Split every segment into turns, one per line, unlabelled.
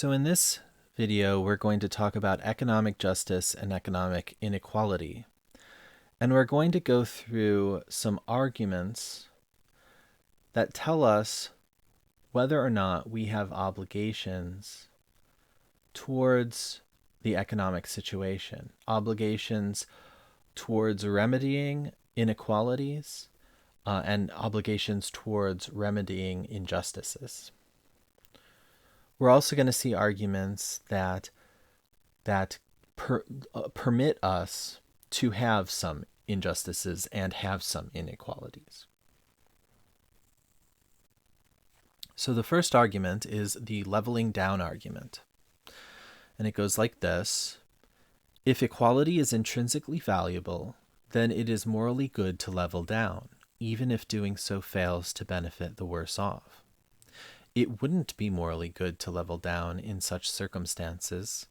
So in this video, we're going to talk about economic justice and economic inequality. And we're going to go through some arguments that tell us whether or not we have obligations towards the economic situation, obligations towards remedying inequalities, and obligations towards remedying injustices. We're also going to see arguments that permit us to have some injustices and have some inequalities. So the first argument is the leveling down argument. And it goes like this. If equality is intrinsically valuable, then it is morally good to level down, even if doing so fails to benefit the worse off. It wouldn't be morally good to level down in such circumstances.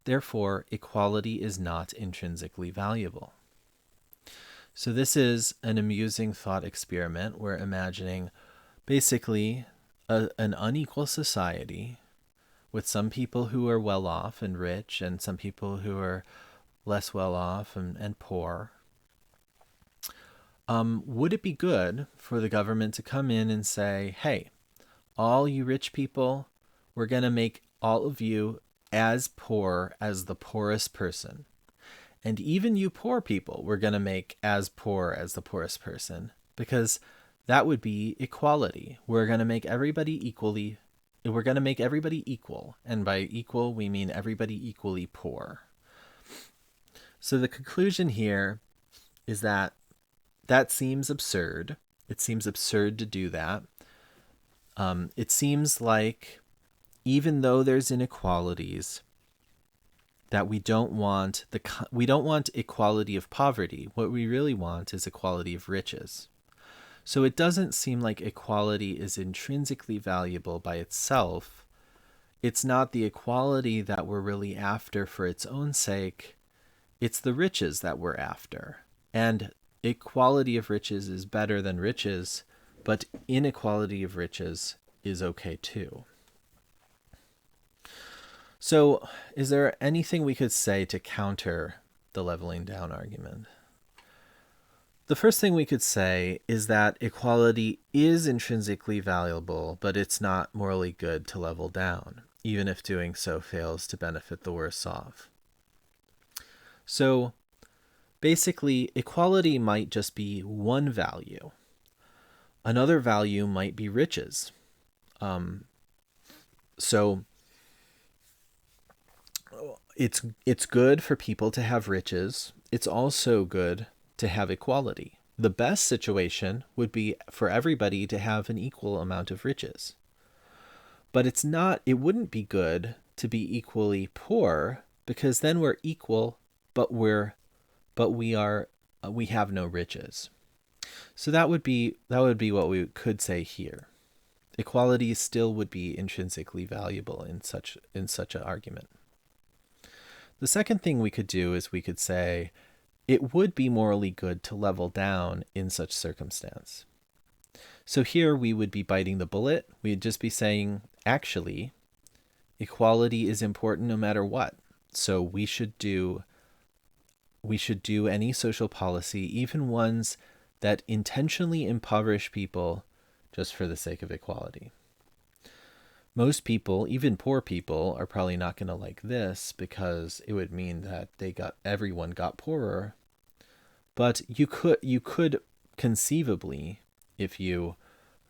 Therefore, equality is not intrinsically valuable. So this is an amusing thought experiment. We're imagining basically an unequal society with some people who are well off and rich and some people who are less well off and poor. Would it be good for the government to come in and say, hey, all you rich people, we're going to make all of you as poor as the poorest person. And even you poor people, we're going to make as poor as the poorest person, because that would be equality. We're going to make everybody equal. And by equal, we mean everybody equally poor. So the conclusion here is that seems absurd. It seems absurd to do that. It seems like even though there's inequalities, that we don't want equality of poverty. What we really want is equality of riches. So it doesn't seem like equality is intrinsically valuable by itself. It's not the equality that we're really after for its own sake. It's the riches that we're after. And equality of riches is better than riches, but inequality of riches is okay too. So, is there anything we could say to counter the leveling down argument? The first thing we could say is that equality is intrinsically valuable, but it's not morally good to level down, even if doing so fails to benefit the worse off. So, basically, equality might just be one value. Another value might be riches. So it's good for people to have riches. It's also good to have equality. The best situation would be for everybody to have an equal amount of riches. But it wouldn't be good to be equally poor, because then we're equal, but we have no riches. So that would be what we could say here. Equality still would be intrinsically valuable in such an argument. The second thing we could do is we could say it would be morally good to level down in such circumstance. So here we would be biting the bullet. We'd just be saying, actually, equality is important no matter what. So we should do any social policy, even ones that intentionally impoverish people, just for the sake of equality. Most people, even poor people, are probably not going to like this, because it would mean that everyone got poorer. But you could conceivably, if you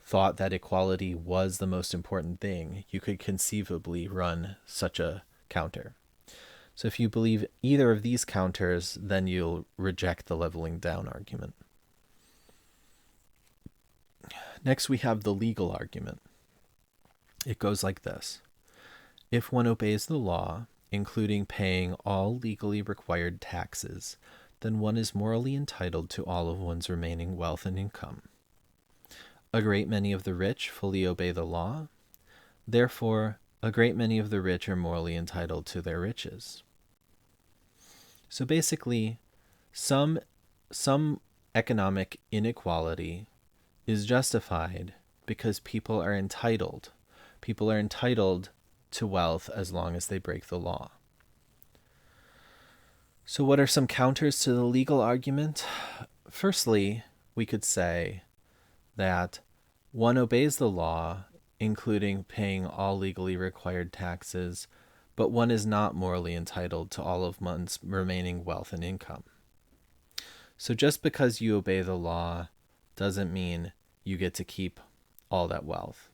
thought that equality was the most important thing, you could conceivably run such a counter. So if you believe either of these counters, then you'll reject the leveling down argument. Next, we have the legal argument. It goes like this. If one obeys the law, including paying all legally required taxes, then one is morally entitled to all of one's remaining wealth and income. A great many of the rich fully obey the law. Therefore, a great many of the rich are morally entitled to their riches. So basically, some economic inequality is justified because people are entitled to wealth as long as they break the law. So what are some counters to the legal argument? Firstly, we could say that one obeys the law, including paying all legally required taxes, but one is not morally entitled to all of one's remaining wealth and income. So just because you obey the law doesn't mean you get to keep all that wealth.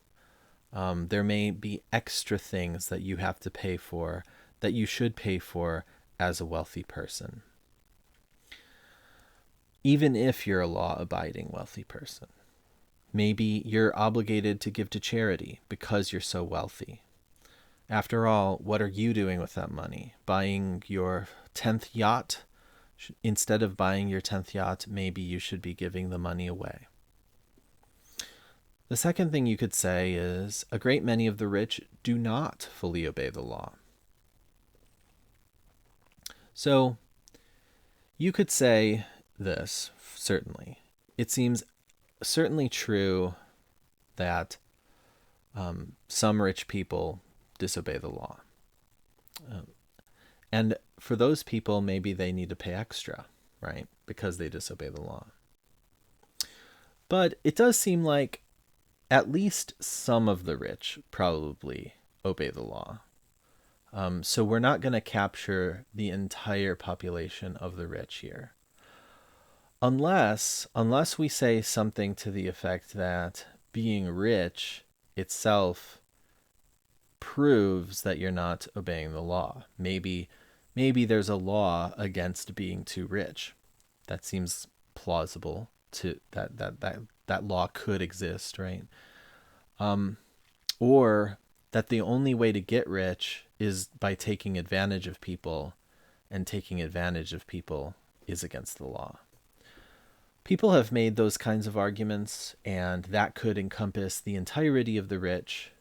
There may be extra things that you have to pay for, that you should pay for as a wealthy person, even if you're a law-abiding wealthy person. Maybe you're obligated to give to charity because you're so wealthy. After all, what are you doing with that money? Buying your 10th yacht? Instead of buying your 10th yacht, maybe you should be giving the money away. The second thing you could say is a great many of the rich do not fully obey the law. So you could say this, certainly. It seems certainly true that some rich people disobey the law. And for those people, maybe they need to pay extra, right? Because they disobey the law. But it does seem like at least some of the rich probably obey the law. So we're not going to capture the entire population of the rich here. Unless we say something to the effect that being rich itself proves that you're not obeying the law. Maybe there's a law against being too rich. That seems plausible to that law could exist, right? Or that the only way to get rich is by taking advantage of people, and taking advantage of people is against the law. People have made those kinds of arguments, and that could encompass the entirety of the rich.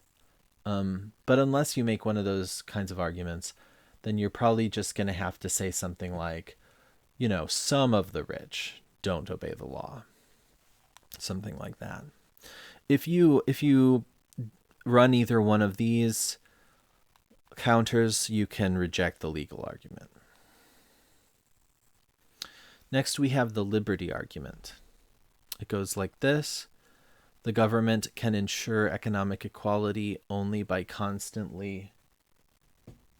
But unless you make one of those kinds of arguments, then you're probably just going to have to say something like, some of the rich don't obey the law. Something like that. If you run either one of these counters, you can reject the legal argument. Next, we have the liberty argument. It goes like this. The government can ensure economic equality only by constantly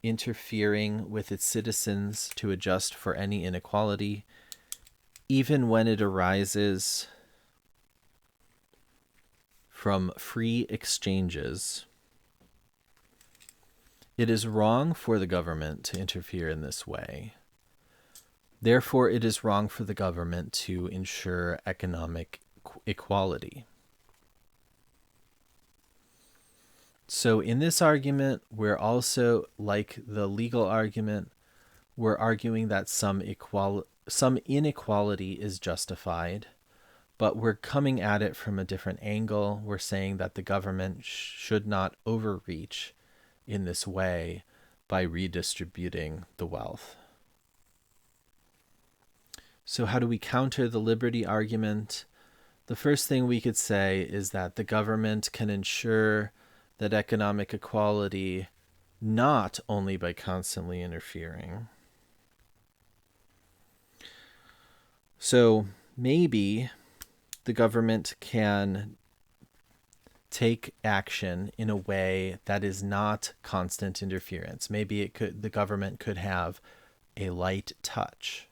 interfering with its citizens to adjust for any inequality, even when it arises from free exchanges. It is wrong for the government to interfere in this way. Therefore, it is wrong for the government to ensure economic equality. So in this argument, we're also, like the legal argument, we're arguing that some inequality is justified, but we're coming at it from a different angle. We're saying that the government should not overreach in this way by redistributing the wealth. So how do we counter the liberty argument? The first thing we could say is that the government can ensure that economic equality not only by constantly interfering. So maybe the government can take action in a way that is not constant interference. Maybe the government could have a light touch.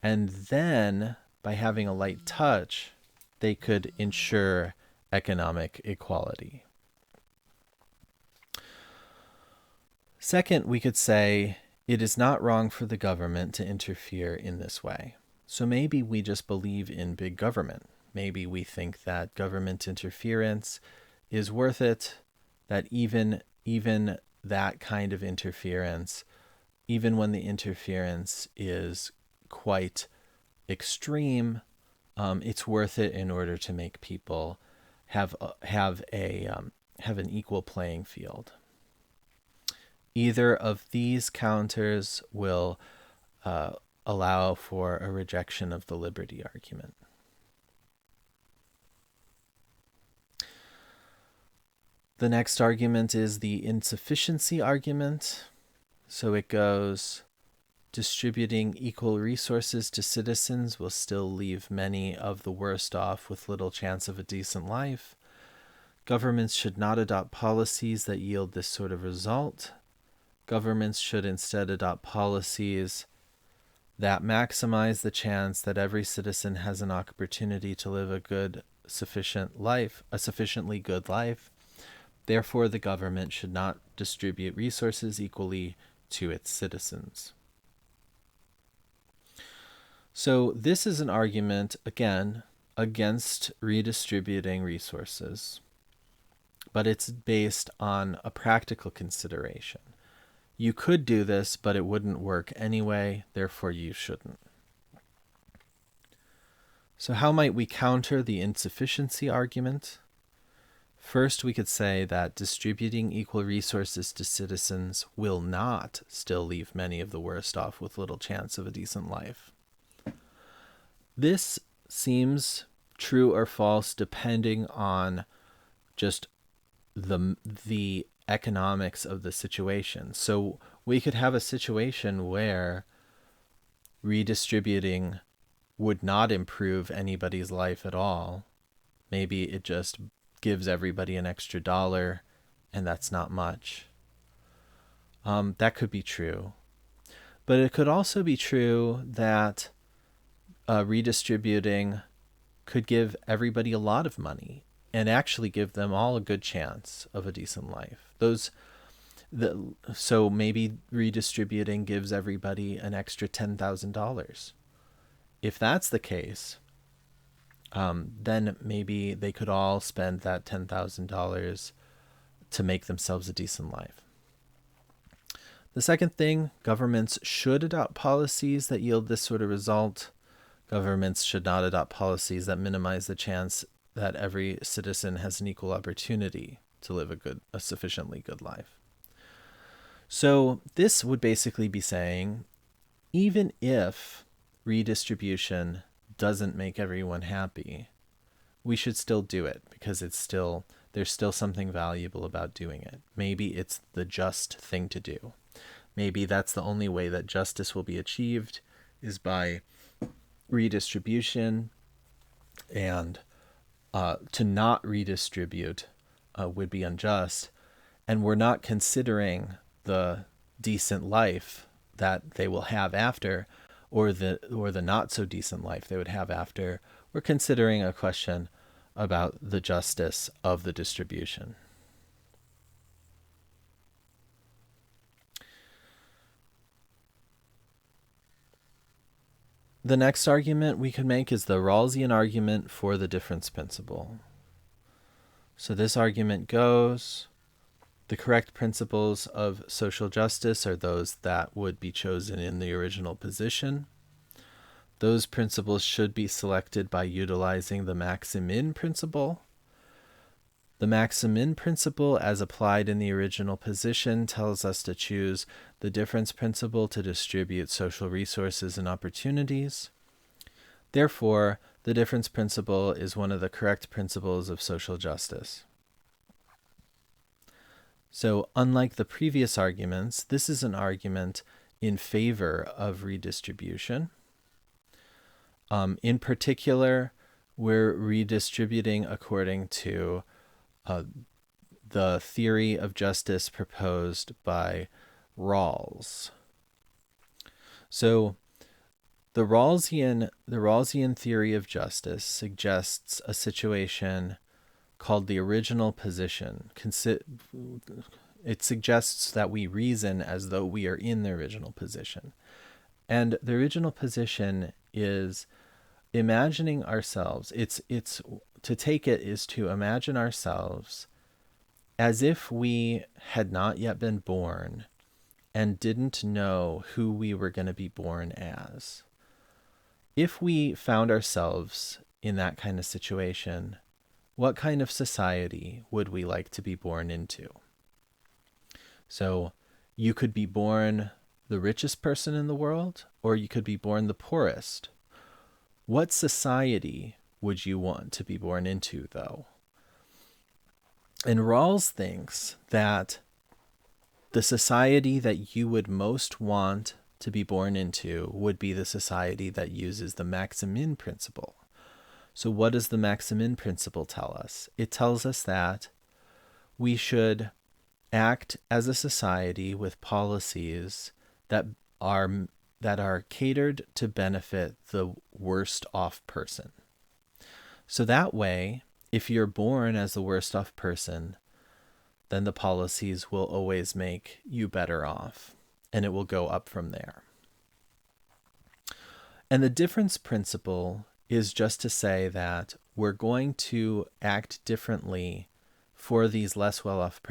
And then by having a light touch, they could ensure economic equality. Second, we could say it is not wrong for the government to interfere in this way. So maybe we just believe in big government. Maybe we think that government interference is worth it, that even that kind of interference, even when the interference is quite extreme, it's worth it in order to make people have an equal playing field. Either of these counters will allow for a rejection of the liberty argument. The next argument is the insufficiency argument. So it goes, distributing equal resources to citizens will still leave many of the worst off with little chance of a decent life. Governments should not adopt policies that yield this sort of result. Governments should instead adopt policies that maximize the chance that every citizen has an opportunity to live a sufficiently good life. Therefore, the government should not distribute resources equally to its citizens. So this is an argument, again, against redistributing resources, but it's based on a practical consideration. You could do this, but it wouldn't work anyway, therefore you shouldn't. So how might we counter the insufficiency argument? First, we could say that distributing equal resources to citizens will not still leave many of the worst off with little chance of a decent life. This seems true or false depending on just the economics of the situation. So we could have a situation where redistributing would not improve anybody's life at all. Maybe it just gives everybody an extra $1, and that's not much. That could be true. But it could also be true that redistributing could give everybody a lot of money and actually give them all a good chance of a decent life. So maybe redistributing gives everybody an extra $10,000. If that's the case, then maybe they could all spend that $10,000 to make themselves a decent life. The second thing, governments should adopt policies that yield this sort of result. Governments should not adopt policies that minimize the chance that every citizen has an equal opportunity to live a sufficiently good life. So this would basically be saying, even if redistribution doesn't make everyone happy, we should still do it because there's still something valuable about doing it. Maybe it's the just thing to do. Maybe that's the only way that justice will be achieved is by redistribution, and to not redistribute would be unjust, and we're not considering the decent life that they will have after, or the not so decent life they would have after. We're considering a question about the justice of the distribution. The next argument we could make is the Rawlsian argument for the difference principle. So this argument goes, the correct principles of social justice are those that would be chosen in the original position. Those principles should be selected by utilizing the maxim-in principle. The maxim-in principle, as applied in the original position, tells us to choose the difference principle to distribute social resources and opportunities. Therefore, the difference principle is one of the correct principles of social justice. So, unlike the previous arguments, this is an argument in favor of redistribution. In particular, we're redistributing according to the theory of justice proposed by Rawls. So the Rawlsian theory of justice suggests a situation called the original position. It suggests that we reason as though we are in the original position. And the original position is imagining ourselves. It's to take it is to imagine ourselves as if we had not yet been born and didn't know who we were going to be born as. If we found ourselves in that kind of situation, what kind of society would we like to be born into? So you could be born the richest person in the world, or you could be born the poorest. What society would you want to be born into, though? And Rawls thinks that the society that you would most want to be born into would be the society that uses the Maximin principle. So what does the Maximin principle tell us? It tells us that we should act as a society with policies that are catered to benefit the worst off person. So that way, if you're born as the worst off person, then the policies will always make you better off, and it will go up from there. And the difference principle is just to say that we're going to act differently for these less well-off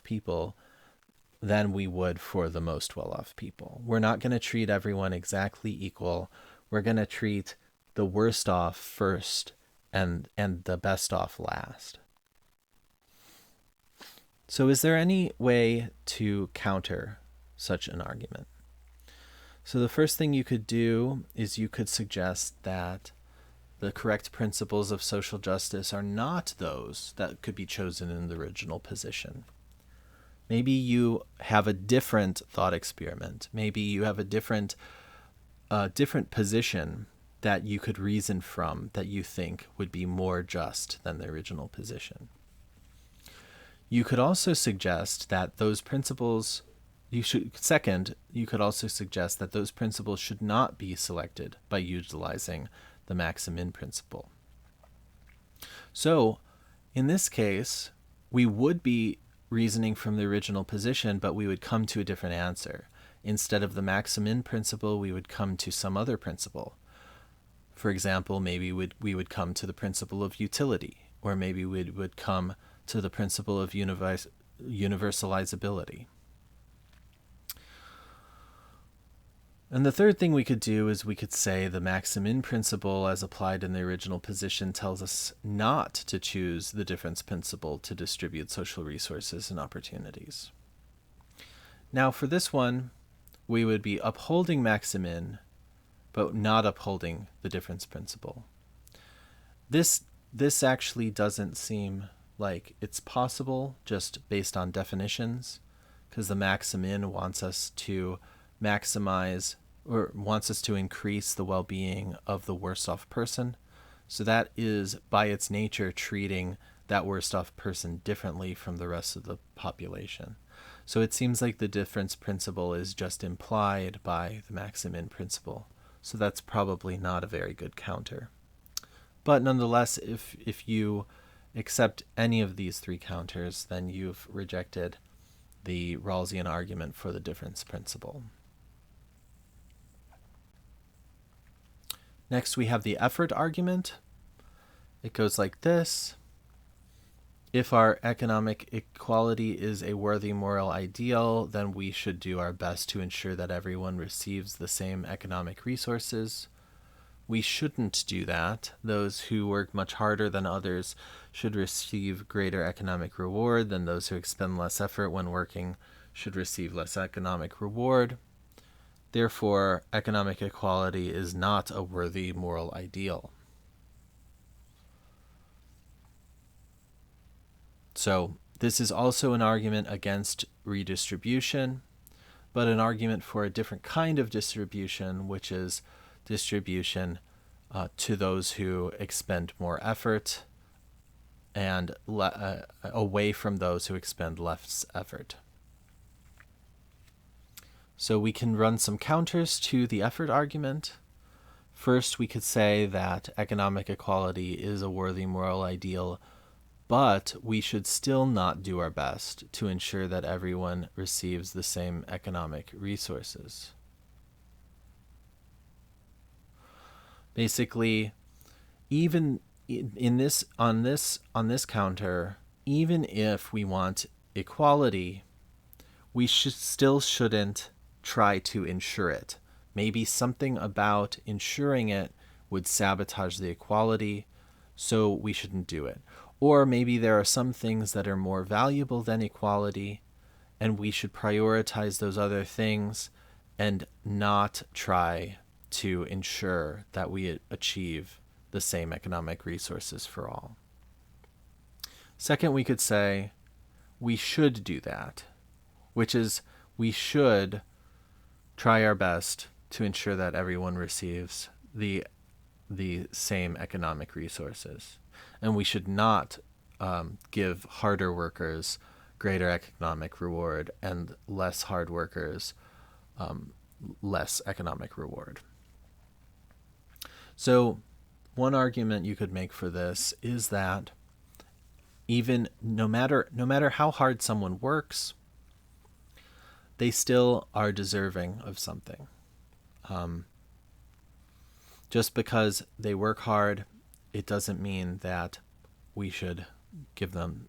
people than we would for the most well-off people. We're not going to treat everyone exactly equal. We're going to treat the worst off first and the best off last. So is there any way to counter such an argument? So the first thing you could do is you could suggest that the correct principles of social justice are not those that could be chosen in the original position. Maybe you have a different thought experiment. Maybe you have a different position that you could reason from that you think would be more just than the original position. You could also suggest that those principles you could also suggest that those principles should not be selected by utilizing the Maximin principle. So, in this case, we would be reasoning from the original position, but we would come to a different answer. Instead of the Maximin principle, we would come to some other principle. For example, maybe we would come to the principle of utility, or maybe we would come to the principle of universalizability. And the third thing we could do is we could say the Maximin principle as applied in the original position tells us not to choose the difference principle to distribute social resources and opportunities. Now for this one, we would be upholding Maximin, but not upholding the difference principle. This actually doesn't seem like it's possible just based on definitions, because the Maximin wants us to maximize or wants us to increase the well-being of the worst off person. So that is by its nature treating that worst off person differently from the rest of the population. So it seems like the difference principle is just implied by the Maximin principle. So that's probably not a very good counter. But nonetheless, if you accept any of these three counters, then you've rejected the Rawlsian argument for the difference principle. Next, we have the effort argument. It goes like this. If our economic equality is a worthy moral ideal, then we should do our best to ensure that everyone receives the same economic resources. We shouldn't do that. Those who work much harder than others should receive greater economic reward than those who expend less effort when working should receive less economic reward. Therefore, economic equality is not a worthy moral ideal. So, this is also an argument against redistribution, but an argument for a different kind of distribution, which is distribution to those who expend more effort and away from those who expend less effort. So we can run some counters to the effort argument. First, we could say that economic equality is a worthy moral ideal, but we should still not do our best to ensure that everyone receives the same economic resources. Basically, even on this counter, even if we want equality, we still shouldn't try to ensure it. Maybe something about ensuring it would sabotage the equality, so we shouldn't do it. Or maybe there are some things that are more valuable than equality, and we should prioritize those other things and not try to ensure that we achieve the same economic resources for all. Second, we could say we should do that, which is we should try our best to ensure that everyone receives the same economic resources. And we should not give harder workers greater economic reward and less hard workers less economic reward. So one argument you could make for this is that even no matter how hard someone works, they still are deserving of something. Just because they work hard, it doesn't mean that we should give them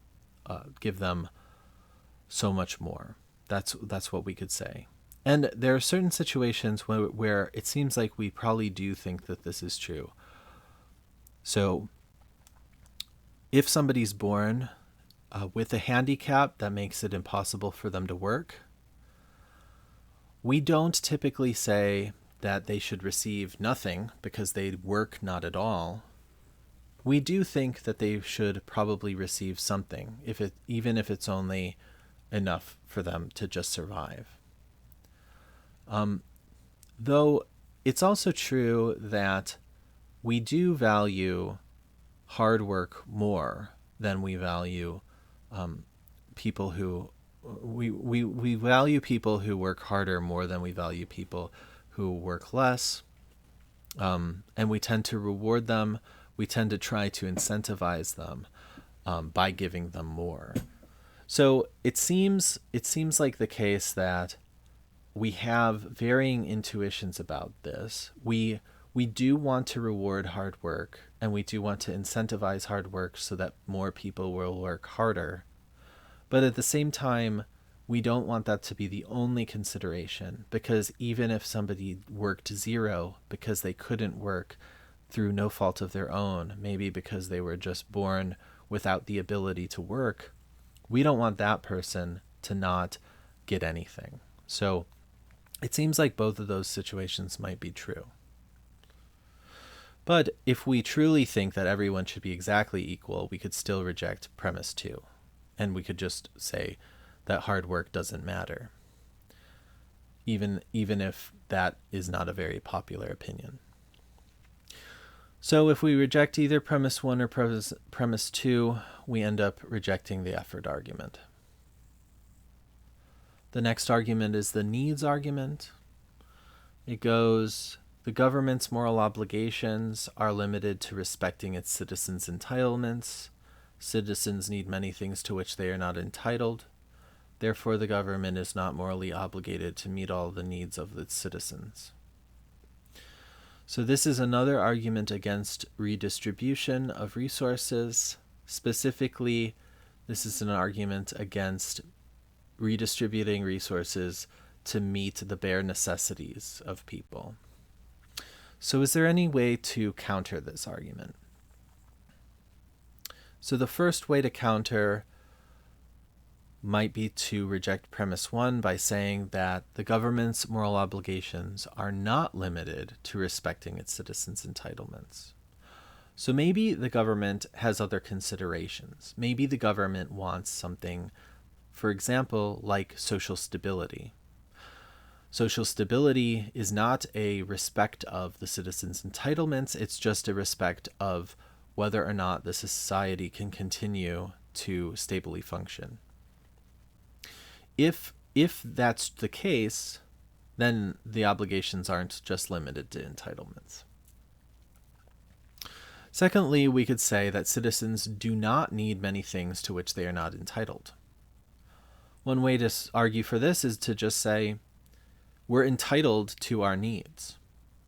so much more. That's what we could say. And there are certain situations where it seems like we probably do think that this is true. So if somebody's born with a handicap that makes it impossible for them to work, we don't typically say that they should receive nothing because they work not at all. We do think that they should probably receive something, even if it's only enough for them to just survive. Though it's also true that we do value hard work more than we value people who we value people who work harder more than we value people who work less, and we tend to reward them. We tend to try to incentivize them by giving them more. So it seems like the case that we have varying intuitions about this. We do want to reward hard work, and we do want to incentivize hard work so that more people will work harder. But at the same time, we don't want that to be the only consideration, because even if somebody worked zero because they couldn't work through no fault of their own, maybe because they were just born without the ability to work, we don't want that person to not get anything. So it seems like both of those situations might be true. But if we truly think that everyone should be exactly equal, we could still reject premise 2. And we could just say that hard work doesn't matter, even if that is not a very popular opinion. So if we reject either premise 1 or premise 2, we end up rejecting the effort argument. The next argument is the needs argument. It goes, the government's moral obligations are limited to respecting its citizens' entitlements. Citizens need many things to which they are not entitled. Therefore, the government is not morally obligated to meet all the needs of its citizens. So this is another argument against redistribution of resources. Specifically, this is an argument against redistributing resources to meet the bare necessities of people. So is there any way to counter this argument? So the first way to counter might be to reject premise 1 by saying that the government's moral obligations are not limited to respecting its citizens' entitlements. So maybe the government has other considerations. Maybe the government wants something, for example, like social stability. Social stability is not a respect of the citizens' entitlements, it's just a respect of whether or not the society can continue to stably function. If that's the case, then the obligations aren't just limited to entitlements. Secondly, we could say that citizens do not need many things to which they are not entitled. One way to argue for this is to just say, we're entitled to our needs.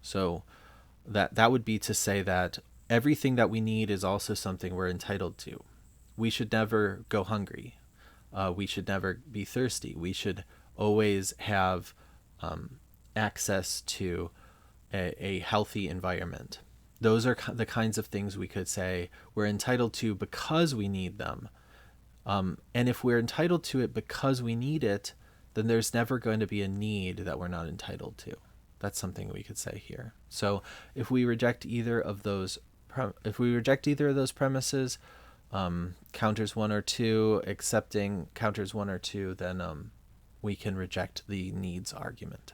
So that would be to say that everything that we need is also something we're entitled to. We should never go hungry. We should never be thirsty. We should always have access to a healthy environment. Those are the kinds of things we could say we're entitled to because we need them. And if we're entitled to it because we need it, then there's never going to be a need that we're not entitled to. That's something we could say here. So if we reject either of those premises, counters 1 or 2, accepting counters 1 or 2, then we can reject the needs argument.